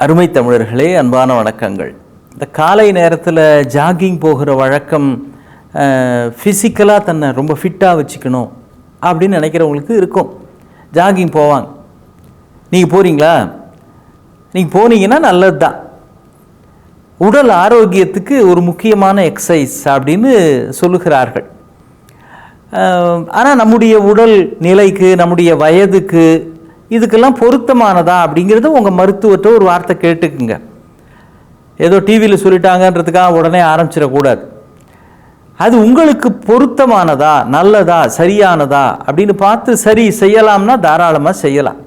அருமை தமிழர்களே, அன்பான வணக்கங்கள். இந்த காலை நேரத்தில் ஜாகிங் போகிற வழக்கம் ஃபிசிக்கலாக தன்னை ரொம்ப ஃபிட்டாக வச்சுக்கணும் அப்படின்னு நினைக்கிறவங்களுக்கு இருக்கும். ஜாகிங் போவாங்க. நீங்கள் போகிறீங்களா? நீங்கள் போனீங்கன்னா நல்லது தான். உடல் ஆரோக்கியத்துக்கு ஒரு முக்கியமான எக்ஸசைஸ் அப்படின்னு சொல்லுகிறார்கள். ஆனால் நம்முடைய உடல் நிலைக்கு, நம்முடைய வயதுக்கு இதுக்கெல்லாம் பொருத்தமானதா அப்படிங்கிறது உங்கள் மருத்துவத்தை ஒரு வார்த்தை கேட்டுக்குங்க. ஏதோ டிவியில் சொல்லிட்டாங்கன்றதுக்காக உடனே ஆரம்பிச்சிடக்கூடாது. அது உங்களுக்கு பொருத்தமானதா, நல்லதா, சரியானதா அப்படின்னு பார்த்து சரி செய்யலாம்னா தாராளமாக செய்யலாம்.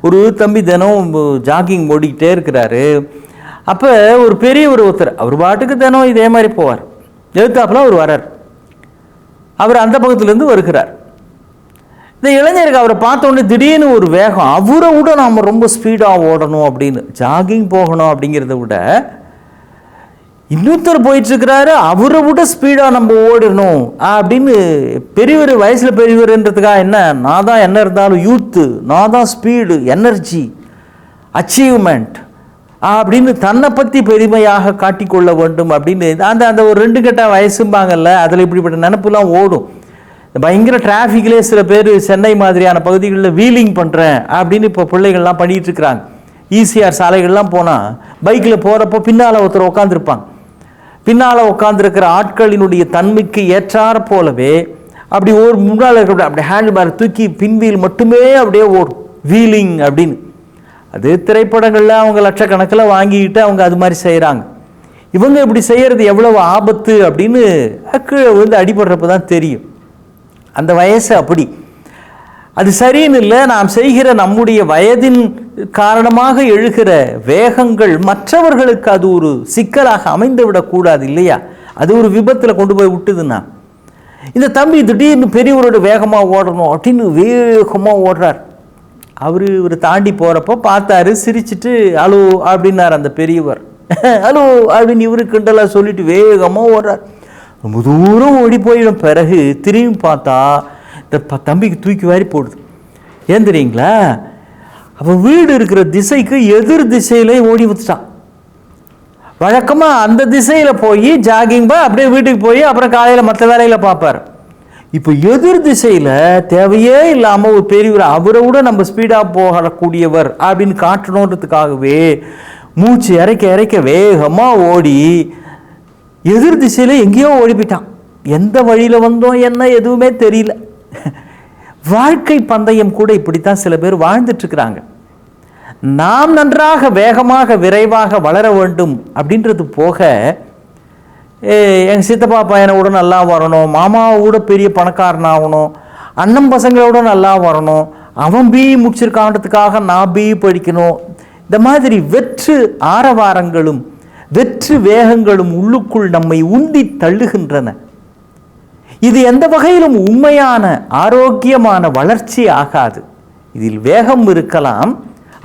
ஒரு தம்பி தினம் ஜாகிங் ஓடிக்கிட்டே இருக்கிறாரு. அப்போ ஒரு பெரியவர் ஒருத்தர், அவர் பாட்டுக்கு தினம் இதே மாதிரி போவார். எழுத்தாப்புல அவர் வரார். அவர் அந்த பக்கத்துலேருந்து வருகிறார். இந்த இளைஞருக்கு அவரை பார்த்த உடனே திடீர்னு ஒரு வேகம், அவரை விட நாம் ரொம்ப ஸ்பீடாக ஓடணும் அப்படின்னு, ஜாகிங் போகணும் அப்படிங்கிறத விட இன்னொருத்தர் போயிட்டுருக்கிறாரு, அவரை விட ஸ்பீடாக நம்ம ஓடணும் அப்படின்னு. பெரியவர், வயசில் பெரியவர்ன்றதுக்காக என்ன, நான் தான் என்ன இருந்தாலும் யூத்து, நான் தான் ஸ்பீடு, எனர்ஜி, அச்சீவ்மெண்ட் அப்படின்னு தன்னை பற்றி பெருமையாக காட்டிக்கொள்ள வேண்டும் அப்படின்னு அந்த அந்த ஒரு 2 கட்ட வயசும்பாங்கல்ல, அதில் இப்படிப்பட்ட நினப்புலாம் ஓடும். பயங்கர டிராஃபிக்லேயே சில பேர் சென்னை மாதிரியான பகுதிகளில் வீலிங் பண்ணுறேன் அப்படின்னு இப்போ பிள்ளைகள்லாம் பண்ணிகிட்டு இருக்கிறாங்க. ஈசிஆர் சாலைகள்லாம் போனால் பைக்கில் போகிறப்போ பின்னால் ஒருத்தர் உட்காந்துருப்பாங்க. பின்னால் உட்காந்துருக்கிற ஆட்களினுடைய தன்மைக்கு ஏற்றாற போலவே அப்படி ஒரு முன்னால் இருக்கிற அப்படி ஹேண்டில் பேர் தூக்கி பின்வீல் மட்டுமே அப்படியே ஓடும், வீலிங் அப்படின்னு. அது திரைப்படங்களில் அவங்க லட்சக்கணக்கில் வாங்கிக்கிட்டு அவங்க அது மாதிரி செய்கிறாங்க. இவங்க இப்படி செய்கிறது எவ்வளவு ஆபத்து அப்படின்னு கீழே வந்து அடிபடுறப்ப தான் தெரியும். அந்த வயசு அப்படி. அது சரின்னு இல்லை. நாம் செய்கிற நம்முடைய வயதின் காரணமாக எழுகிற வேகங்கள் மற்றவர்களுக்கு அது ஒரு சிக்கலாக அமைந்து விடக்கூடாது இல்லையா? அது ஒரு விபத்தில் கொண்டு போய் விட்டுதுன்னா. இந்த தம்பி திடீர்னு பெரியவரோட வேகமாக ஓடணும் அப்படின்னு வேகமாக ஓடுறார். இவர் தாண்டி போகிறப்போ பார்த்தாரு, சிரிச்சுட்டு ஹலோ அப்படின்னார் அந்த பெரியவர். ஹலோ அப்படின்னு இவரு கிண்டலாக சொல்லிட்டு வேகமாக ஓடுறார். ரொம்ப தூரம் ஓடி போயிடும். பிறகு திரும்பி பார்த்தா இந்த தம்பிக்கு தூக்கி வாரி போடுது. ஏன் தெரியுங்களா? அப்போ வீடு இருக்கிற திசைக்கு எதிர் திசையிலே ஓடி வந்துட்டான். வழக்கமாக அந்த திசையில் போய் ஜாகிங் அப்படியே வீட்டுக்கு போய் அப்புறம் காலையில் மற்ற வேலையில் பார்ப்பார். இப்போ எதிர் திசையில் தேவையே இல்லாமல் ஒரு பெரியவர், அவரை விட நம்ம ஸ்பீடாக போகக்கூடியவர் அப்படின்னு காட்டணுன்றதுக்காகவே மூச்சு இறைக்க இறைக்க வேகமாக ஓடி எதிர் திசையில் எங்கேயோ ஓடிப்பிட்டான். எந்த வழியில் வந்தோம் என்ன எதுவுமே தெரியல. வாழ்க்கை பந்தயம் கூட இப்படித்தான் சில பேர் வாழ்ந்துட்டுருக்குறாங்க. நாம் நன்றாக வேகமாக விரைவாக வளர வேண்டும் அப்படின்றது போக, எங்கள் சித்தப்பா பையனோட நல்லா வரணும், மாமாவோட பெரிய பணக்காரன் ஆகணும், அண்ணன் பசங்களோட நல்லா வரணும், அவன் பிஇ முடிச்சிருக்கான்றதுக்காக நான் பிஇ படிக்கணும், இந்த மாதிரி வெற்று ஆரவாரங்களும் வெற்று வேகங்களும் உள்ளுக்குள் நம்மை உந்தி தள்ளுகின்றன. இது எந்த வகையிலும் உண்மையான ஆரோக்கியமான வளர்ச்சி ஆகாது. இதில் வேகம் இருக்கலாம்,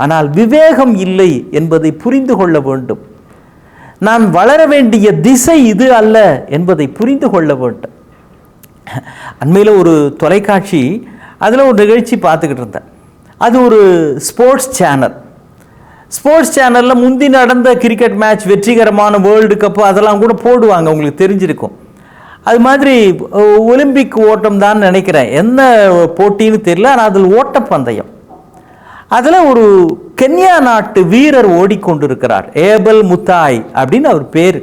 ஆனால் விவேகம் இல்லை என்பதை புரிந்து கொள்ள வேண்டும். நான் வளர வேண்டிய திசை இது அல்ல என்பதை புரிந்து கொள்ள வேண்டும். அண்மையில் ஒரு தொலைக்காட்சி, அதில் ஒரு நிகழ்ச்சி பார்த்துக்கிட்டு இருந்தேன். அது ஒரு ஸ்போர்ட்ஸ் சேனல். ஸ்போர்ட்ஸ் சேனலில் முந்தி நடந்த கிரிக்கெட் மேட்ச், வெற்றிகரமான வேர்ல்டு கப்பு அதெல்லாம் கூட போடுவாங்க, உங்களுக்கு தெரிஞ்சிருக்கும். அது மாதிரி ஒலிம்பிக் ஓட்டம் தான் நினைக்கிறேன், என்ன போட்டின்னு தெரியல, ஆனால் அதில் ஓட்டப்பந்தயம். அதில் ஒரு கென்யா நாட்டு வீரர் ஓடிக்கொண்டிருக்கிறார், ஏபல் முத்தாய் அப்படின்னு அவர் பேர்.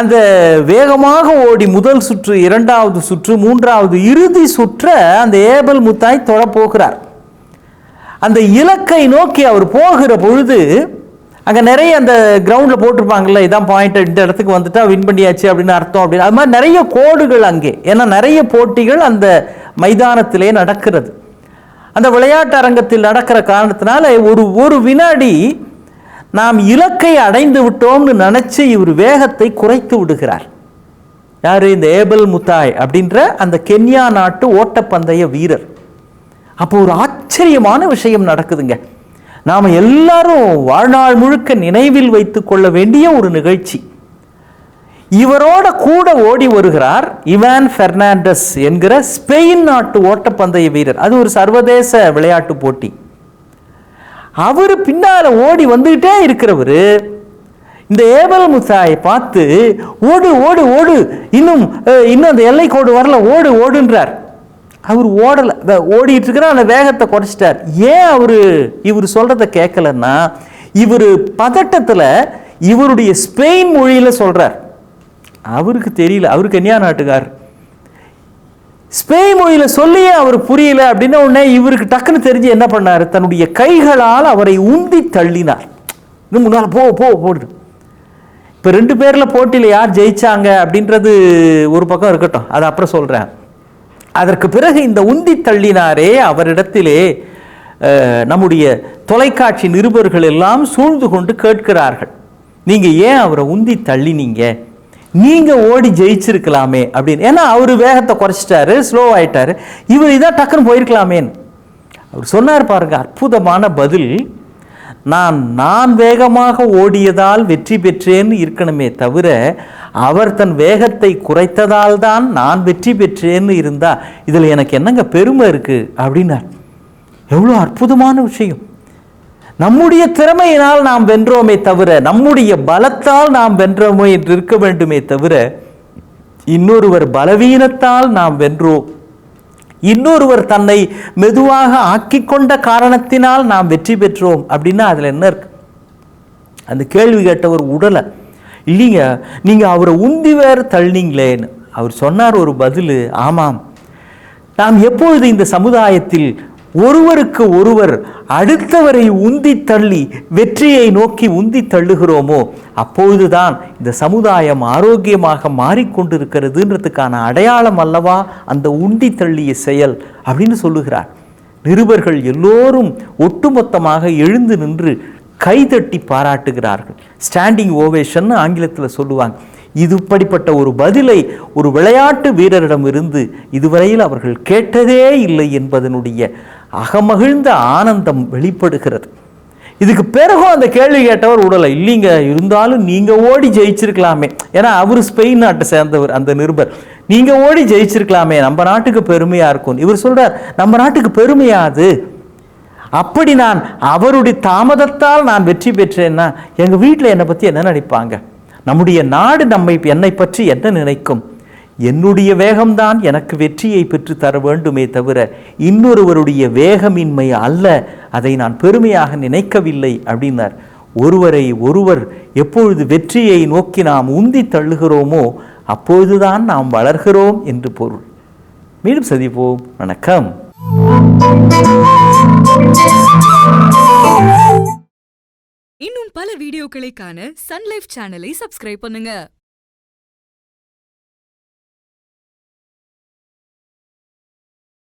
அந்த வேகமாக ஓடி முதல் சுற்று, 2வது சுற்று, 3வது இறுதி சுற்ற அந்த ஏபல் முத்தாய் தொடப்போகிறார். அந்த இலக்கை நோக்கி அவர் போகிற பொழுது அங்கே நிறைய அந்த கிரவுண்டில் போட்டிருப்பாங்கல்ல, இதான் பாயிண்ட், இந்த இடத்துக்கு வந்துட்டா வின் பண்ணியாச்சு அப்படின்னு அர்த்தம் அப்படின்னு. அது மாதிரி நிறைய கோடுகள் அங்கே, ஏன்னா நிறைய போட்டிகள் அந்த மைதானத்திலே நடக்கிறது. அந்த விளையாட்டு அரங்கத்தில் நடக்கிற காரணத்தினால ஒரு வினாடி நாம் இலக்கை அடைந்து விட்டோம்னு நினச்சி இவர் வேகத்தை குறைத்து விடுகிறார். யார்? இந்த ஏபல் முத்தாய் அப்படின்ற அந்த கென்யா நாட்டு ஓட்டப்பந்தய வீரர். அப்போ ஒரு ஆச்சரியமான விஷயம் நடக்குதுங்க. நாம் எல்லாரும் வாழ்நாள் முழுக்க நினைவில் வைத்து கொள்ள வேண்டிய ஒரு நிகழ்ச்சி. இவரோட கூட ஓடி வருகிறார் இவான் பெர்னாண்டஸ் என்கிற ஸ்பெயின் நாட்டு ஓட்டப்பந்தய வீரர். அது ஒரு சர்வதேச விளையாட்டு போட்டி. அவர் பின்னால் ஓடி வந்துகிட்டே இருக்கிறவர் இந்த ஏபல் முசாயை பார்த்து ஓடு ஓடு ஓடு, இன்னும் அந்த எல்லை கோடு வரல, ஓடு ஓடுன்றார். அவர் ஓடலை, ஓடிட்டு இருக்கிற அந்த வேகத்தை குறைச்சிட்டார். ஏன் இவர் சொல்றதை கேட்கலன்னா, இவர் பதட்டத்தில் இவருடைய ஸ்பெயின் மொழியில் சொல்றார். அவருக்கு தெரியல, அவருக்கு கன்னியா நாட்டுக்கார், ஸ்பெயின் மொழியில் சொல்லியே அவர் புரியல. அப்படின்னா உடனே இவருக்கு டக்குன்னு தெரிஞ்சு என்ன பண்ணார், தன்னுடைய கைகளால் அவரை உந்தி தள்ளினார். இன்னும் முன்னால் போடு. இப்போ 2 பேரில் போட்டியில் யார் ஜெயிச்சாங்க அப்படின்றது ஒரு பக்கம் இருக்கட்டும், அது அப்புறம் சொல்கிறேன். அதற்கு பிறகு இந்த உந்தி தள்ளினாரே அவரிடத்திலே நம்முடைய தொலைக்காட்சி நிருபர்கள் எல்லாம் சூழ்ந்து கொண்டு கேட்கிறார்கள், நீங்கள் ஏன் அவரை உந்தி தள்ளினீங்க, நீங்கள் ஓடி ஜெயிச்சிருக்கலாமே அப்படின்னு. ஏன்னா அவர் வேகத்தை குறைச்சிட்டாரு, ஸ்லோ ஆயிட்டாரு, இவர் இதான் டக்குன்னு போயிருக்கலாமேன்னு அவர் சொன்னார். பாருங்க, அற்புதமான பதில். நான் வேகமாக ஓடியதால் வெற்றி பெற்றேன்னு இருக்கணுமே தவிர, அவர் தன் வேகத்தை குறைத்ததால் தான் நான் வெற்றி பெற்றேன்னு இருந்தா இதில் எனக்கு என்னங்க பெருமை இருக்கு அப்படின்னார். எவ்வளோ அற்புதமான விஷயம். நம்முடைய திறமையினால் நாம் வென்றோமே தவிர, நம்முடைய பலத்தால் நாம் வென்றோமே என்று இருக்க வேண்டுமே தவிர, இன்னொருவர் பலவீனத்தால் நாம் வென்றோம், இன்னொருவர் தன்னை மெதுவாக ஆக்கி கொண்ட காரணத்தினால் நாம் வெற்றி பெற்றோம் அப்படின்னா அதில் என்ன இருக்கு? அந்த கேள்வி கேட்டவர் உடலை, இல்லைங்க நீங்கள் அவரை உந்தி வேறு தள்ளினீங்களேன்னு. அவர் சொன்னார் ஒரு பதில், ஆமாம், நாம் எப்பொழுது இந்த சமுதாயத்தில் ஒருவருக்கு ஒருவர் அடுத்தவரை உந்தி தள்ளி வெற்றியை நோக்கி உந்தி தள்ளுகிறோமோ அப்பொழுதுதான் இந்த சமுதாயம் ஆரோக்கியமாக மாறிக்கொண்டிருக்கிறதுன்றதுக்கான அடையாளம் அல்லவா அந்த உந்தி தள்ளிய செயல் அப்படின்னு சொல்லுகிறார். நிருபர்கள் எல்லோரும் ஒட்டுமொத்தமாக எழுந்து நின்று கைதட்டி பாராட்டுகிறார்கள். ஸ்டாண்டிங் ஓவேஷன் ஆங்கிலத்தில் சொல்லுவாங்க. இதுபடிப்பட்ட ஒரு பதிலை ஒரு விளையாட்டு வீரரிடம் இருந்து இதுவரையில் அவர்கள் கேட்டதே இல்லை என்பதனுடைய அகமகிழ்ந்த ஆனந்தம் வெளிப்படுகிறது. இதுக்கு பிறகும் அந்த கேள்வி கேட்டவர் உடலை, இல்லைங்க இருந்தாலும் நீங்கள் ஓடி ஜெயிச்சிருக்கலாமே, ஏன்னா அவர் ஸ்பெயின் நாட்டை சேர்ந்தவர் அந்த நிருபர், நீங்கள் ஓடி ஜெயிச்சிருக்கலாமே, நம்ம நாட்டுக்கு பெருமையாக இருக்கும். இவர் சொல்கிறார், நம்ம நாட்டுக்கு பெருமையாது, அப்படி நான் அவருடைய தாமதத்தால் நான் வெற்றி பெற்றேன்னா எங்கள் வீட்டில் என்னை பற்றி என்ன நினைப்பாங்க, நம்முடைய நாடு என்னை பற்றி என்ன நினைக்கும், என்னுடைய வேகம்தான் எனக்கு வெற்றியை பெற்று தர வேண்டுமே தவிர இன்னொருவருடைய வேகமின்மை அல்ல, அதை நான் பெருமையாக நினைக்கவில்லை அப்படின்னார். ஒருவரை ஒருவர் எப்பொழுது வெற்றியை நோக்கி நாம் உந்தி தள்ளுகிறோமோ அப்பொழுதுதான் நாம் வளர்கிறோம் என்று பொருள். மீண்டும் சந்திப்போம். வணக்கம். இன்னும் பல வீடியோக்களை காண சன் லைஃப் சேனலை சப்ஸ்கிரைப் பண்ணுங்க.